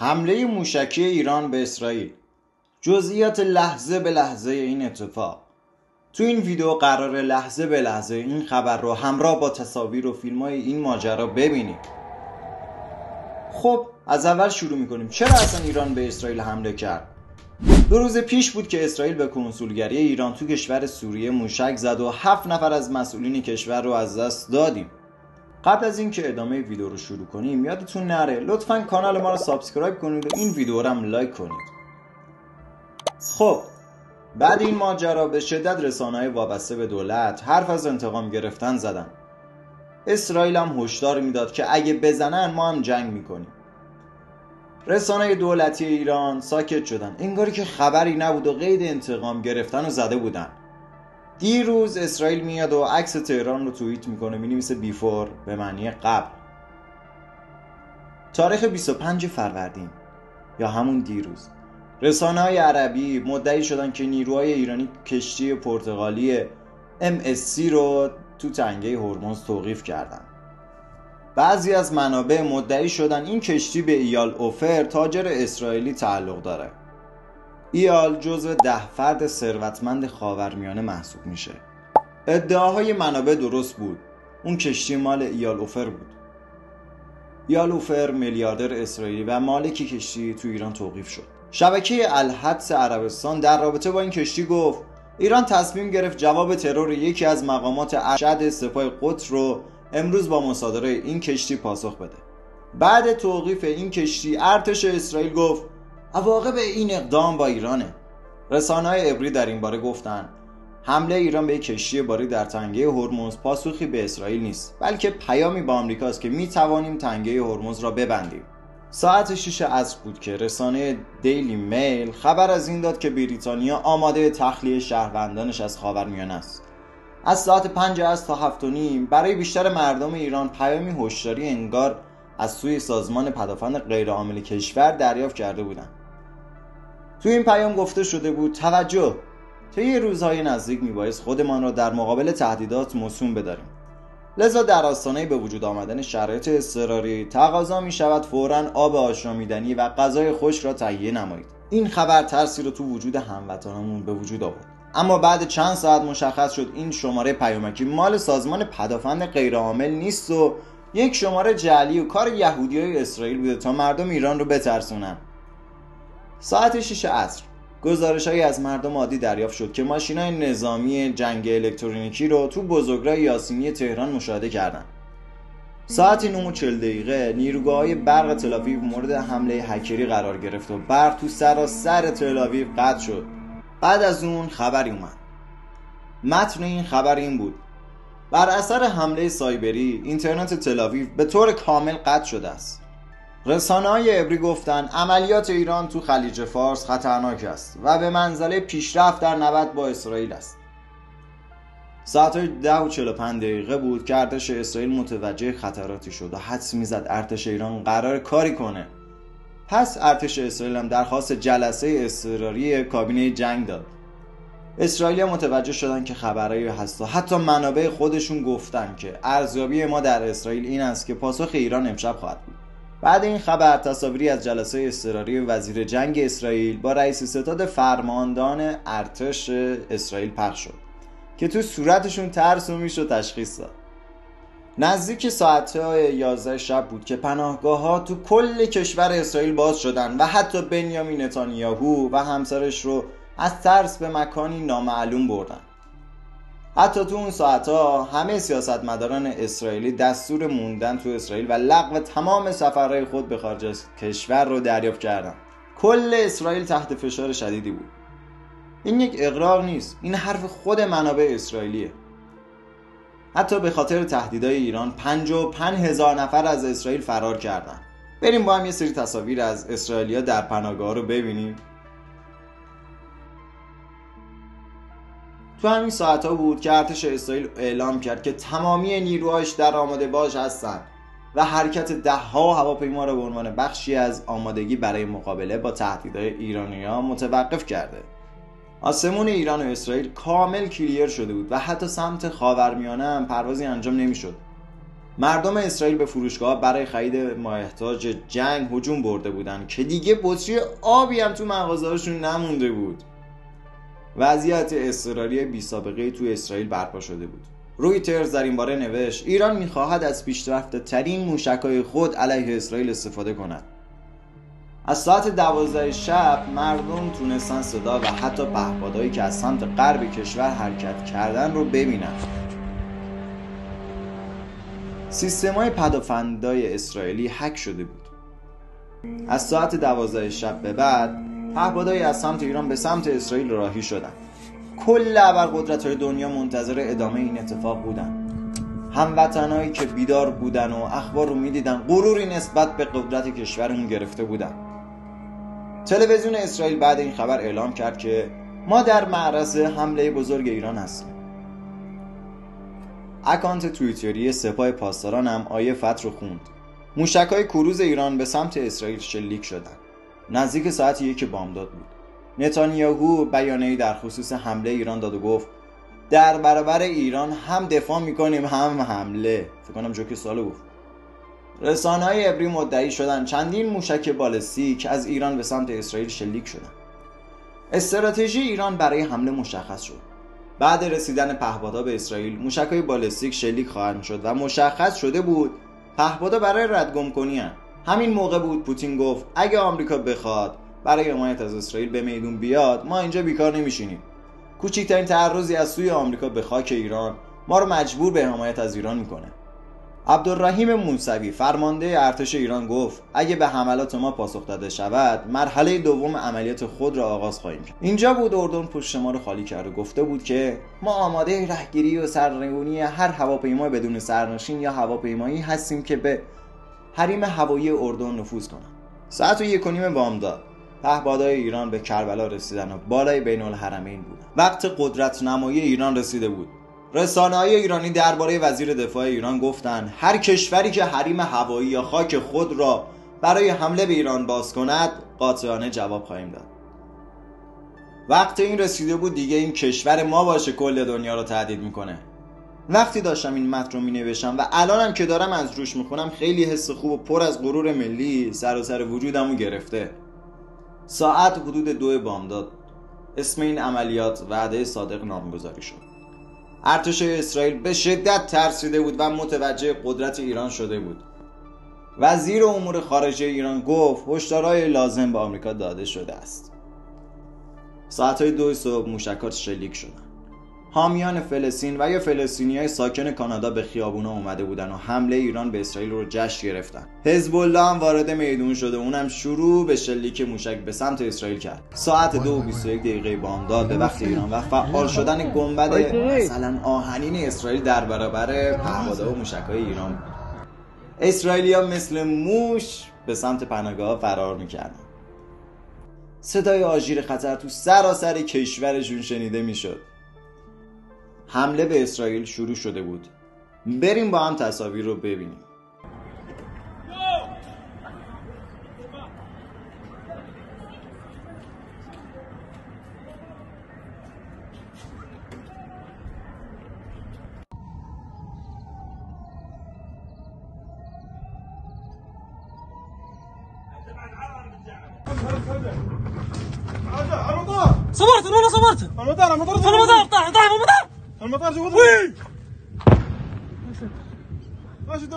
حمله موشکی ایران به اسرائیل. جزئیات لحظه به لحظه این اتفاق. تو این ویدیو قراره لحظه به لحظه این خبر رو همراه با تصاویر و فیلم‌های این ماجرا ببینیم. خب از اول شروع میکنیم. چرا اصلا ایران به اسرائیل حمله کرد؟ 2 روز پیش بود که اسرائیل به کنسولگری ایران تو کشور سوریه موشک زد و 7 نفر از مسئولین کشور رو از دست دادیم. قبل از اینکه ادامه ویدیو رو شروع کنیم یادتون نره لطفاً کانال ما رو سابسکرایب کنید و این ویدیو رو هم لایک کنید. خب بعد این ماجرا به شدت رسانه‌های وابسته به دولت حرف از انتقام گرفتن زدن. اسرائیل هم هشدار میداد که اگه بزنن ما هم جنگ میکنیم. رسانه‌های دولتی ایران ساکت شدن، انگاری که خبری نبود و قید انتقام گرفتن رو زده بودن. دیروز اسرائیل میاد و عکس تهران رو توییت میکنه، مینویسه بیفور به معنی قبل. تاریخ 25 فروردین یا همون دیروز رسانه‌های عربی مدعی شدن که نیروهای ایرانی کشتی پرتغالی MSC رو تو تنگه هرمز توقیف کردن. بعضی از منابع مدعی شدن این کشتی به ایال اوفر تاجر اسرائیلی تعلق داره. ایال جزو 10 فرد ثروتمند خاورمیانه محسوب میشه. ادعاهای منابع درست بود. اون کشتی مال ایال اوفر بود. ایال اوفر میلیاردر اسرائیلی و مالک کشتی تو ایران توقیف شد. شبکه الحدث عربستان در رابطه با این کشتی گفت ایران تصمیم گرفت جواب ترور یکی از مقامات ارشد سپاه قدس رو امروز با مصادره این کشتی پاسخ بده. بعد توقیف این کشتی ارتش اسرائیل گفت عواقب این اقدام با ایرانه. رسانه‌های عبری در این باره گفتن حمله ایران به یک کشتی باری در تنگه هرمز پاسخی به اسرائیل نیست، بلکه پیامی با آمریکاست که میتوانیم تنگه هرمز را ببندیم. ساعت 6 عصر بود که رسانه دیلی میل خبر از این داد که بریتانیا آماده تخلیه شهروندانش از خاورمیانه است. از ساعت 5 عصر تا 7:30 برای بیشتر مردم ایران پیامی هشداری انگار از سوی سازمان پدافند غیرعامل کشور دریافت کرده بودند. توی این پیام گفته شده بود توجه، طی روزهای نزدیک میبایست خودمان را در مقابل تهدیدات موسوم بداریم. لذا در آستانه به وجود آمدن شرایط اضطراری تقاضا میشود فوراً آب آشامیدنی و غذای خشک را تهیه نمایید. این خبر ترسی را تو وجود هموطنانمون به وجود آورد. اما بعد چند ساعت مشخص شد این شماره پیامکی مال سازمان پدافند غیرعامل نیست و یک شماره جعلی و کار یهودیای اسرائیل بوده تا مردم ایران رو بترسونن. ساعت 6 عصر گزارش‌هایی از مردم عادی دریافت شد که ماشین‌های نظامی جنگ الکترونیکی رو تو بزرگراه یاسینی تهران مشاهده کردند. ساعت 9:40 نیروگاه‌های برق تل‌آویو مورد حمله هکری قرار گرفت و برق تو سراسر تل‌آویو قطع شد. بعد از اون خبری اومد. متن این خبر این بود: بر اثر حمله سایبری اینترنت تل‌آویو به طور کامل قطع شده است. رسانه‌های عبری گفتن عملیات ایران تو خلیج فارس خطرناک است و به منزله پیشرفت در نبرد با اسرائیل است. ساعت 10:45 بود که ارتش اسرائیل متوجه خطراتی شد و حدس می‌زد ارتش ایران قرار کاری کنه. پس ارتش اسرائیل هم درخواست جلسه اضطراری کابینه جنگ داد. اسرائیلی متوجه شدن که خبرایی هست و حتی منابع خودشون گفتن که ارزیابی ما در اسرائیل این است که پاسخ ایران امشب خواهد بود. بعد این خبر تصاویری از جلسه اضطراری وزیر جنگ اسرائیل با رئیس ستاد فرماندهان ارتش اسرائیل پخش شد که تو صورتشون ترس و میشد تشخیص داد. نزدیک ساعت 11 شب بود که پناهگاه‌ها تو کل کشور اسرائیل باز شدن و حتی بنیامین نتانیاهو و همسرش رو از ترس به مکانی نامعلوم بردن. حتی تو اون ساعتها همه سیاستمداران اسرائیلی دستور موندن تو اسرائیل و لغو تمام سفرهای خود به خارج از کشور رو دریافت کردن. کل اسرائیل تحت فشار شدیدی بود. این یک اغراق نیست، این حرف خود منابع اسرائیلیه. حتی به خاطر تهدیدهای ایران 55,000 نفر از اسرائیل فرار کردن. بریم با هم یه سری تصاویر از اسرائیلیا در پناهگاه رو ببینیم. تو همین ساعتها بود که ارتش اسرائیل اعلام کرد که تمامی نیروهاش در آماده باش هستند و حرکت 10 هواپیما را به عنوان بخشی از آمادگی برای مقابله با تهدیدهای ایرانی‌ها متوقف کرده. آسمون ایران و اسرائیل کامل کلیر شده بود و حتی سمت خاورمیانه هم پروازی انجام نمی‌شد. مردم اسرائیل به فروشگاه برای خرید مایحتاج جنگ هجوم برده بودند که دیگه بطری آبی هم تو مغازه‌هاشون نمونده بود. وضعیت اضطراری بی‌سابقه‌ای تو اسرائیل برپا شده بود. رویترز در این باره نوشت ایران می‌خواهد از پیشرفته‌ترین موشک‌های خود علیه اسرائیل استفاده کند. از ساعت 12 شب مردم تونستن صدا و حتی پهپادهایی که از سمت غرب کشور حرکت کردن رو ببینن. سیستم‌های پدافندای اسرائیلی هک شده بود. از ساعت 12 شب به بعد پهپادهایی از سمت ایران به سمت اسرائیل راهی شدند. کل ابرقدرت‌های دنیا منتظر ادامه این اتفاق بودن. هموطنایی که بیدار بودن و اخبار رو می‌دیدن غروری نسبت به قدرت کشورمون گرفته بودن. تلویزیون اسرائیل بعد این خبر اعلام کرد که ما در معرض حمله بزرگ ایران هستیم. اکانت توییتری سپاه پاسداران هم آیه فتح رو خوند. موشک‌های کروز ایران به سمت اسرائیل شلیک شدند. نزدیک ساعت 1 بامداد بود. نتانیاهو بیانیه‌ای در خصوص حمله ایران داد و گفت در برابر ایران هم دفاع می‌کنیم هم حمله. فکر کنم جوک سالو گفت. رسانه‌های عبری مدعی شدند چندین موشک بالستیک از ایران به سمت اسرائیل شلیک شدند. استراتژی ایران برای حمله مشخص شد. بعد رسیدن پهپادها به اسرائیل، موشک‌های بالستیک شلیک خواهند شد و مشخص شده بود پهپادها برای ردگم کنی هستند. همین موقع بود پوتین گفت اگه آمریکا بخواد برای حمایت از اسرائیل به میدون بیاد، ما اینجا بیکار نمیشینیم. کوچکترین تعرضی از سوی آمریکا به خاک ایران ما رو مجبور به حمایت از ایران میکنه. عبدالرحیم موسوی فرمانده ارتش ایران گفت اگه به حملات ما پاسخ داده شود مرحله دوم عملیات خود را آغاز خواهیم کرد. اینجا بود اردن پشت ما رو خالی کرد و گفته بود که ما آماده رهگیری و سرنگونی هر هواپیما بدون سرنشین یا هواپیمایی هستیم که به حریم هوایی اردن نفوذ کنند. ساعت 1:30 بامداد پهپادهای ایران به کربلا رسیدن و بالای بین الحرمین بودند. وقت قدرت نمایی ایران رسیده بود. رسانه‌های ایرانی درباره وزیر دفاع ایران گفتند هر کشوری که حریم هوایی یا خاک خود را برای حمله به ایران باز کند قاطعانه جواب خواهیم داد. وقت این رسیده بود دیگه این کشور ما باشه کل دنیا رو تهدید میکنه. وقتی داشتم این متن رو مینوشتم و الانم که دارم از روش میخونم خیلی حس خوب و پر از غرور ملی سر وجودمو گرفته. ساعت حدود 2 بامداد اسم این عملیات وعده صادق نامگذاری شد. ارتش اسرائیل به شدت ترسیده بود و متوجه قدرت ایران شده بود. وزیر امور خارجه ایران گفت هشدارهای لازم به آمریکا داده شده است. ساعتهای 2 صبح موشکات شلیک شدند. حامیان فلسطین و یا فلسطینیای ساکن کانادا به خیابونا اومده بودن و حمله ایران به اسرائیل رو جشن گرفتن. حزب الله هم وارد میدون شده، اونم شروع به شلیک موشک به سمت اسرائیل کرد. ساعت 2:21 بامداد به وقت ایران و فعال شدن گنبد مثلا آهنین اسرائیل در برابر پهپادها و موشک‌های ایران بود. اسرائیلی‌ها مثل موش به سمت پناهگاه‌ها فرار می‌کردن. صدای آژیر خطر تو سراسر کشورشون شنیده می‌شد. حمله به اسرائیل شروع شده بود. بریم با هم تصاویر رو ببینیم. صبرت والله صبرت. المطار طاح المطار. المطار جوا. ماشي